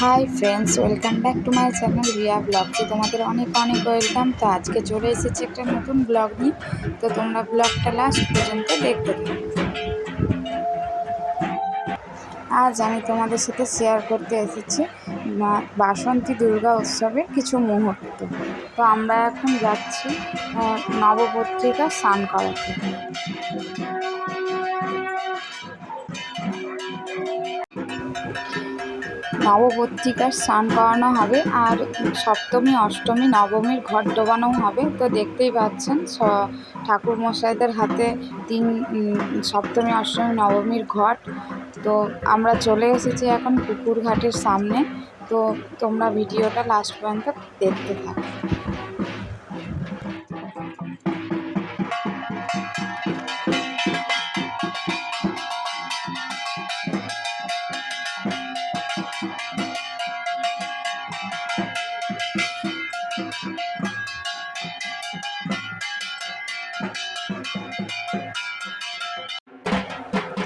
High friends, welcome back to my channel Riya ব্লগসে তোমাদের অনেক অনেক ওয়েলকাম। তো আজকে চলে এসেছি একটা নতুন ব্লগ নিয়ে। তো তোমরা ব্লগটা লাস্ট পর্যন্ত দেখতে থাকো। আজ আমি তোমাদের সাথে শেয়ার করতে এসেছি বাসন্তী দুর্গা উৎসবের কিছু মুহূর্ত। তো আমরা এখন যাচ্ছি নবপত্রিকা স্নান করাতে। নবপত্রিকার স্নান করানো হবে, আর সপ্তমী অষ্টমী নবমীর ঘট ডোবানো হবে। তো দেখতেই পাচ্ছেন ঠাকুর মশাইদের হাতে সপ্তমী অষ্টমী নবমীর ঘট। তো আমরা চলে এসেছি এখন পুকুর ঘাটের সামনে। তো তোমরা ভিডিওটা লাস্ট পর্যন্ত দেখতে থাকো।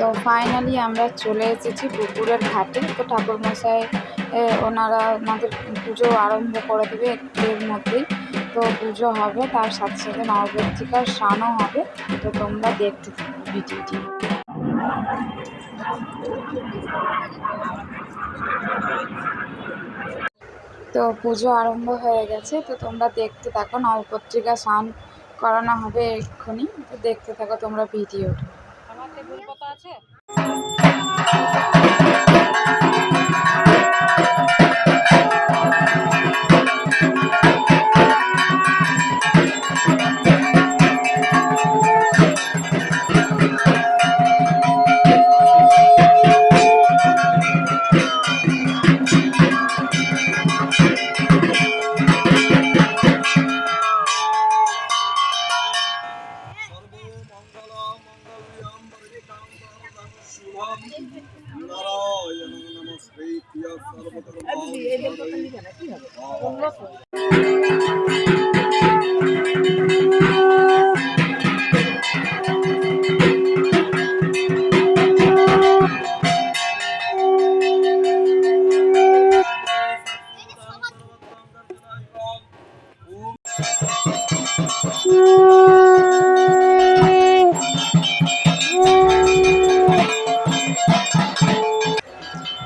তো ফাইনালি আমরা চলে এসেছি পুকুরের ঘাটে। তো ঠাকুরমশাই ওনারা আমাদের পুজো আরম্ভ করে দেবে এর মধ্যেই। তো পুজো হবে, তার সাথে সাথে নবপত্রিকার স্নানও হবে। তো তোমরা দেখতে থাকো ভিডিওটি। তো পুজো আরম্ভ হয়ে গেছে। তো তোমরা দেখতে থাকো, নবপত্রিকা স্নান করানো হবে এক্ষুনি। তো দেখতে থাকো তোমরা ভিডিওটা। আমার টেবিল কত আছে?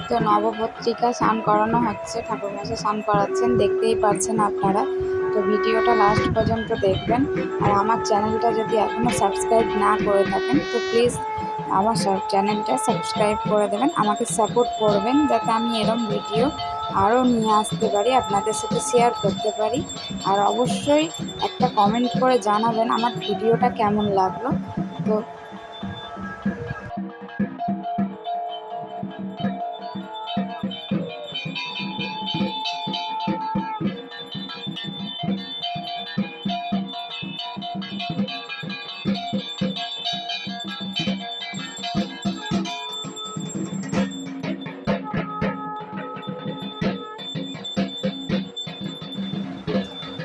তো নবপত্রিকা স্নান করানো হচ্ছে, ঠাকুরমশাই স্নান করাচ্ছেন, দেখতেই পাচ্ছেন আপনারা। তো ভিডিওটা লাস্ট পর্যন্ত দেখবেন। আর আমার চ্যানেলটা যদি এখনও সাবস্ক্রাইব না করে থাকেন তো প্লিজ আমার চ্যানেলটা সাবস্ক্রাইব করে দেবেন, আমাকে সাপোর্ট করবেন যাতে আমি এরকম ভিডিও আরও নিয়ে আসতে পারি, আপনাদের সাথে শেয়ার করতে পারি। আর অবশ্যই একটা কমেন্ট করে জানাবেন আমার ভিডিওটা কেমন লাগলো। তো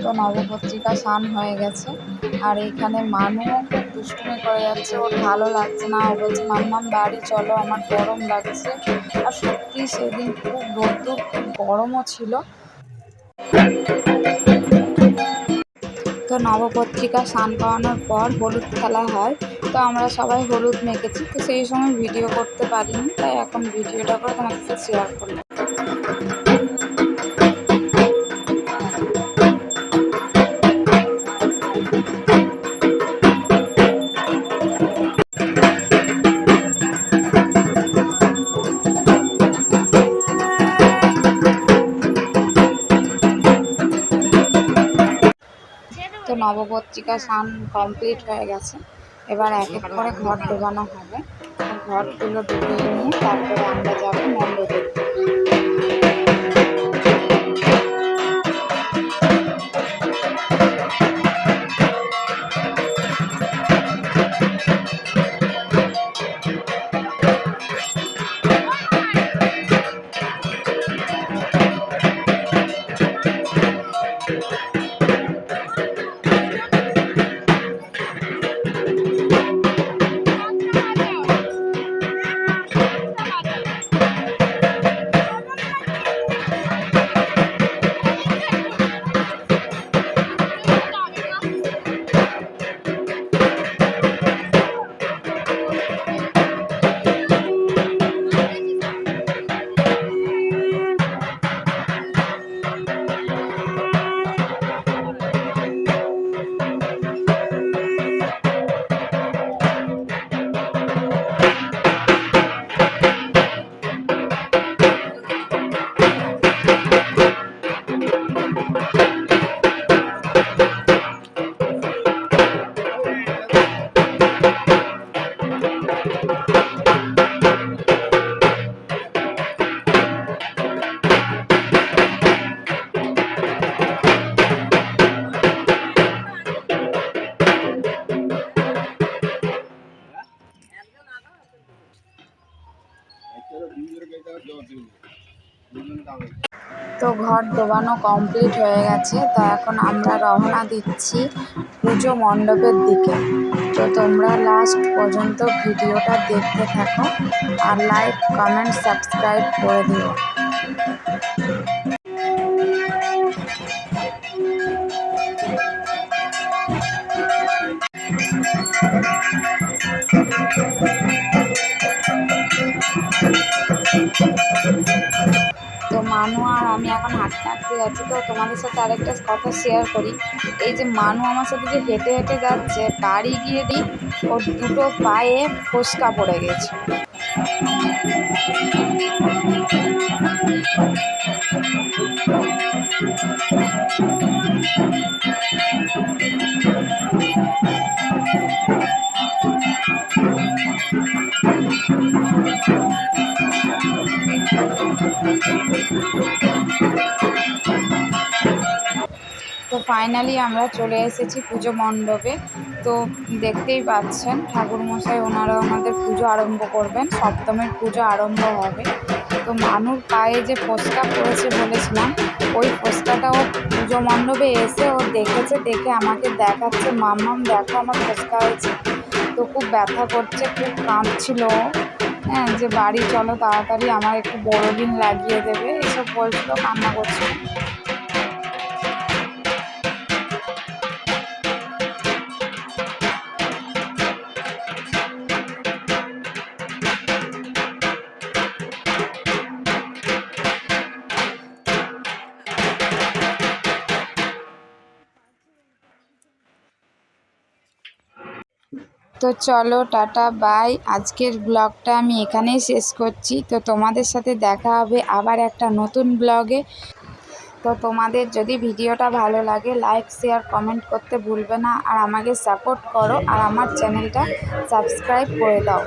তো নবপত্রিকা স্নান হয়ে গেছে। আর এইখানে মানুও খুব দুষ্টুমি করে যাচ্ছে, ওর ভালো লাগছে না। ও বলছে মাম্মাম বাড়ি চলো, আমার গরম লাগছে। আর সত্যি সেদিন খুব রোদ্দুর, খুব গরমও ছিল। তো নবপত্রিকা স্নান করানোর পর হলুদ খেলা হয়। তো আমরা সবাই হলুদ মেখেছি। তো সেই সময় ভিডিও করতে পারিনি, তাই এখন ভিডিওটা করে তোমার সাথে শেয়ার করলাম। তো নবপত্রিকা স্নান কমপ্লিট হয়ে গেছে। এবার এক এক করে ঘট ডোবানো হবে। ঘটগুলো ডুবিয়ে নিয়ে তারপরে আমরা যাবো মণ্ডপে। তো ঘর ডোবানো কমপ্লিট হয়ে গেছে। তো এখন আমরা রওনা দিচ্ছি পুজো মণ্ডপের দিকে। তো তোমরা লাস্ট পর্যন্ত ভিডিওটা দেখতে থাকো আর লাইক কমেন্ট সাবস্ক্রাইব করে দিও। তো মানু আর আমি এখন হাঁটতে হাঁটতে যাচ্ছি। তো তোমাদের সাথে আরেকটা কথা শেয়ার করি। এই যে মানু আমার সাথে যে হেঁটে হেঁটে যাচ্ছে, বাড়ি গিয়ে দিই ওর দুটো পায়ে ফোস্কা পড়ে গেছে। তো ফাইনালি আমরা চলে এসেছি পুজো মণ্ডপে। তো দেখতেই পাচ্ছেন ঠাকুরমশাই ওনারা আমাদের পুজো আরম্ভ করবেন, সপ্তমীর পুজো আরম্ভ হবে। তো মানুর পায়ে যে ফোস্কা পড়েছে বলেছিলাম, ওই ফোস্কাটা ও পুজো মণ্ডপে এসে ও দেখেছে, দেখে আমাকে দেখাচ্ছে, মাম্মাম দেখো আমার ফোস্কা হয়েছে। তো খুব ব্যথা করছে, খুব কাঁদছিল। হ্যাঁ, যে বাড়ি চলো তাড়াতাড়ি, আমার একটু বড়দিন লাগিয়ে দেবে, এসব বলছিল, কান্না করছিল। তো চলো টাটা বাই, আজকের ব্লগটা আমি এখানেই শেষ করছি। তো তোমাদের সাথে দেখা হবে আবার একটা নতুন ব্লগে। তো তোমাদের যদি ভিডিওটা ভালো লাগে লাইক শেয়ার কমেন্ট করতে ভুলবে না, আর আমাকে সাপোর্ট করো আর আমার চ্যানেলটা সাবস্ক্রাইব করে দাও।